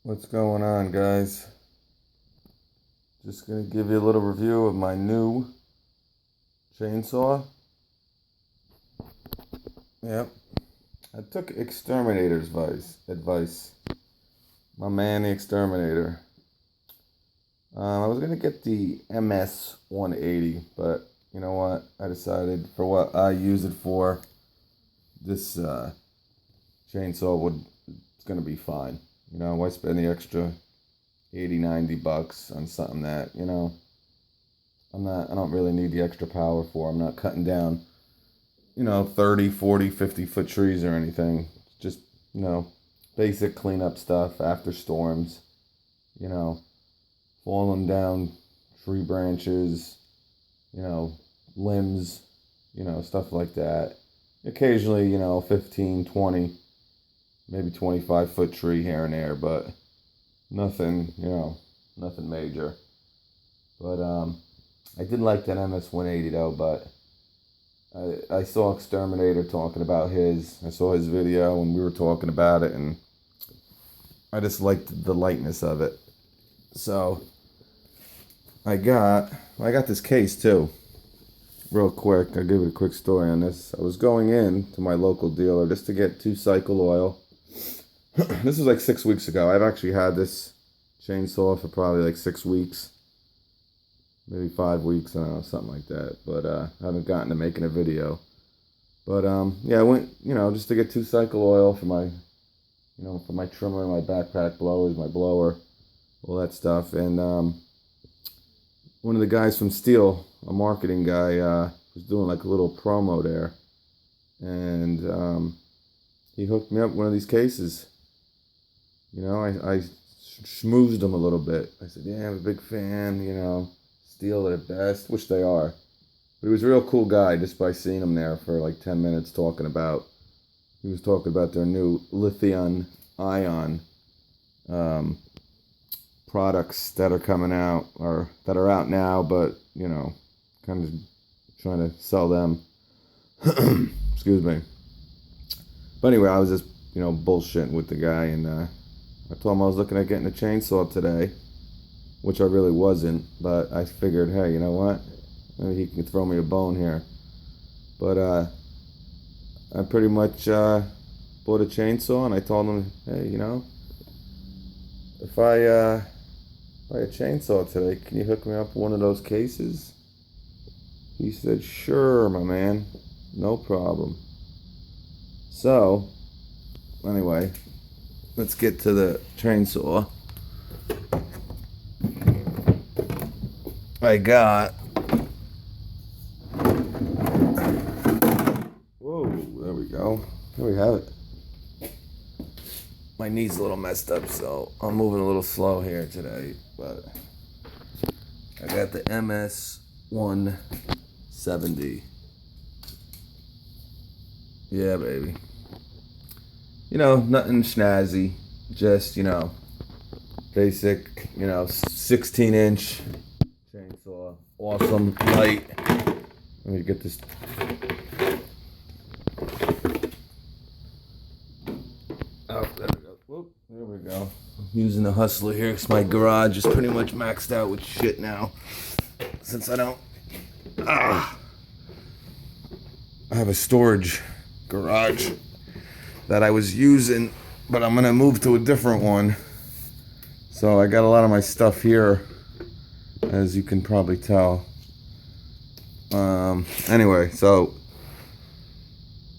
What's going on, guys? Just gonna give you a little review of my new chainsaw. Yep, I took exterminator's advice. My man, the exterminator. I was gonna get the MS 180, but you know what? I decided for what I use it for, this chainsaw it's gonna be fine. Why spend the extra 80, $90 on something that, I don't really need the extra power for. I'm not cutting down, 30, 40, 50-foot trees or anything. Just, basic cleanup stuff after storms, you know, falling down tree branches, limbs, stuff like that. Occasionally, 15, 20, maybe 25-foot tree here and there, but nothing, nothing major. But I did like that MS 180 though, but I saw Exterminator talking about his. I saw his video and we were talking about it, and I just liked the lightness of it. So I got this case too. Real quick, I'll give it a quick story on this. I was going in to my local dealer just to get 2-cycle oil. This was like 6 weeks ago. I've actually had this chainsaw for probably like 6 weeks, maybe 5 weeks, I don't know, something like that. But I haven't gotten to making a video. But yeah, I went, just to get 2-cycle oil for my, for my trimmer, my backpack blowers, my blower, all that stuff. And one of the guys from Stihl, a marketing guy, was doing like a little promo there, and he hooked me up with one of these cases. I schmoozed him a little bit. I said, yeah, I'm a big fan, Stihl at best, which they are. But he was a real cool guy just by seeing him there for like 10 minutes he was talking about their new lithium-ion products that are coming out, or that are out now, but, kind of trying to sell them. Excuse me. But anyway, I was just, bullshitting with the guy, and I told him I was looking at getting a chainsaw today, which I really wasn't, but I figured, hey, you know what? Maybe he can throw me a bone here. But I pretty much bought a chainsaw, and I told him, hey, if I buy a chainsaw today, can you hook me up with one of those cases? He said, sure, my man, no problem. So, anyway, let's get to the chainsaw. I got, whoa, there we go. There we have it. My knee's a little messed up, so I'm moving a little slow here today, but I got the MS 170. Yeah, baby. Nothing snazzy. Just, basic, 16-inch chainsaw. Awesome, light. Let me get this. Oh, there we go. Whoop, there we go. I'm using the Hustler here because my garage is pretty much maxed out with shit now. Since I don't. I have a storage garage that I was using, but I'm gonna move to a different one. So I got a lot of my stuff here, as you can probably tell. Anyway, so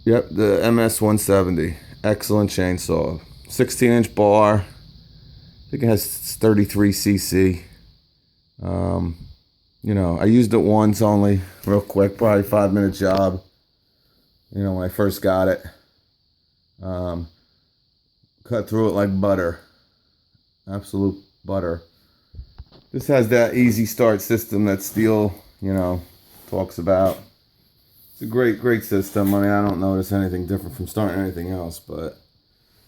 yep, the MS 170, excellent chainsaw, 16-inch bar. I think it has 33 cc. I used it once only, real quick, probably 5-minute job. When I first got it. Cut through it like butter. Absolute butter. This has that easy start system that Stihl, talks about. It's a great system. I mean, I don't notice anything different from starting anything else, but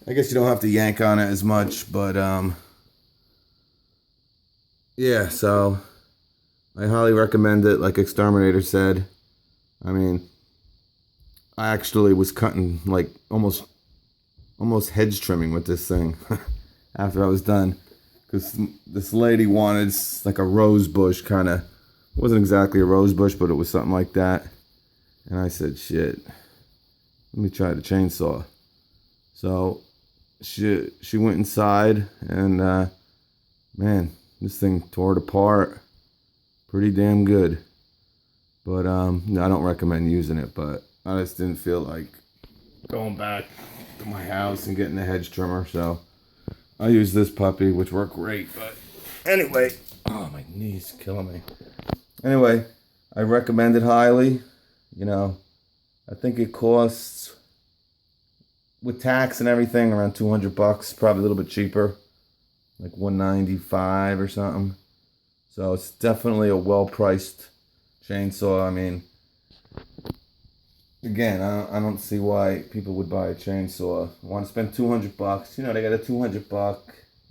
I guess you don't have to yank on it as much, but yeah, so I highly recommend it, like Exterminator said. I mean, I actually was cutting like almost hedge trimming with this thing. after I was done, because this lady wanted like a rose bush kind of. It wasn't exactly a rose bush, but it was something like that. And I said, shit, let me try the chainsaw. So she went inside, and man, this thing tore it apart pretty damn good. But I don't recommend using it, but I just didn't feel like going back to my house and getting a hedge trimmer, so I used this puppy, which worked great. But anyway, oh, my knee's killing me. Anyway, I recommend it highly. You know, I think it costs, with tax and everything, around $200, probably a little bit cheaper, like $195 or something. So it's definitely a well-priced chainsaw. I mean, again, I don't see why people would buy a chainsaw. Want to spend $200? You know, they got a $200,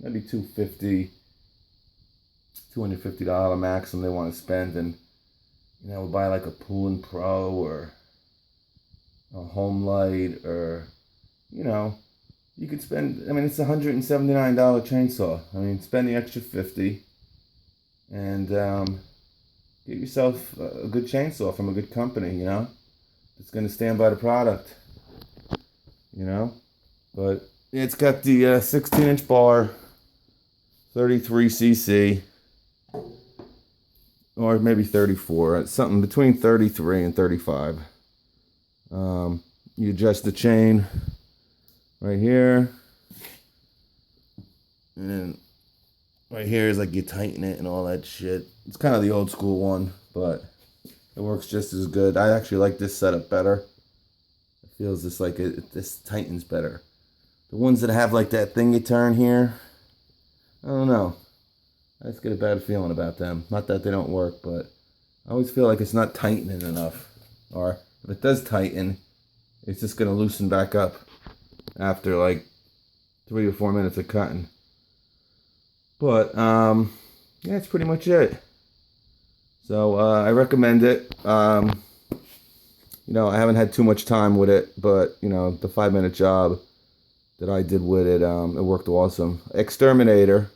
maybe $250 maximum they want to spend, and you know, buy like a Pool & Pro or a Home Light, or you know, you could spend. I mean, it's a $179 chainsaw. I mean, spend the extra $50 and get yourself a good chainsaw from a good company. You know, it's going to stand by the product. You know, but it's got the 16-inch bar, 33cc. Or maybe 34, something between 33 and 35. You adjust the chain right here, and then right here is like you tighten it and all that shit. It's kind of the old school one, but it works just as good. I actually like this setup better. It feels just like this tightens better. The ones that have like that thing you turn here, I don't know. I just get a bad feeling about them. Not that they don't work, but I always feel like it's not tightening enough. Or if it does tighten, it's just going to loosen back up after like 3 or 4 minutes of cutting. But, yeah, that's pretty much it. So, I recommend it. You know, I haven't had too much time with it, but, you know, the 5-minute job that I did with it, it worked awesome. Exterminator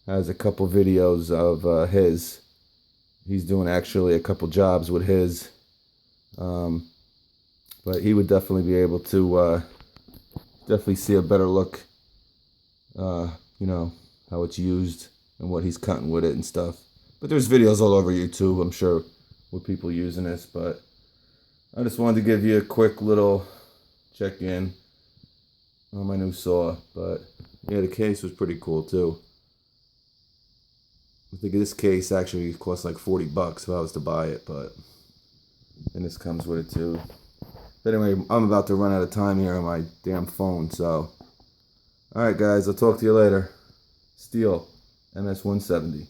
has a couple videos of his. He's doing actually a couple jobs with his. But he would definitely be able to definitely see a better look, you know, how it's used and what he's cutting with it and stuff. But there's videos all over YouTube, I'm sure, with people using this. But I just wanted to give you a quick little check-in on my new saw. But yeah, the case was pretty cool too. I think this case actually cost like $40 if I was to buy it, but and this comes with it too. But anyway, I'm about to run out of time here on my damn phone, so alright guys, I'll talk to you later. Stihl, MS-170.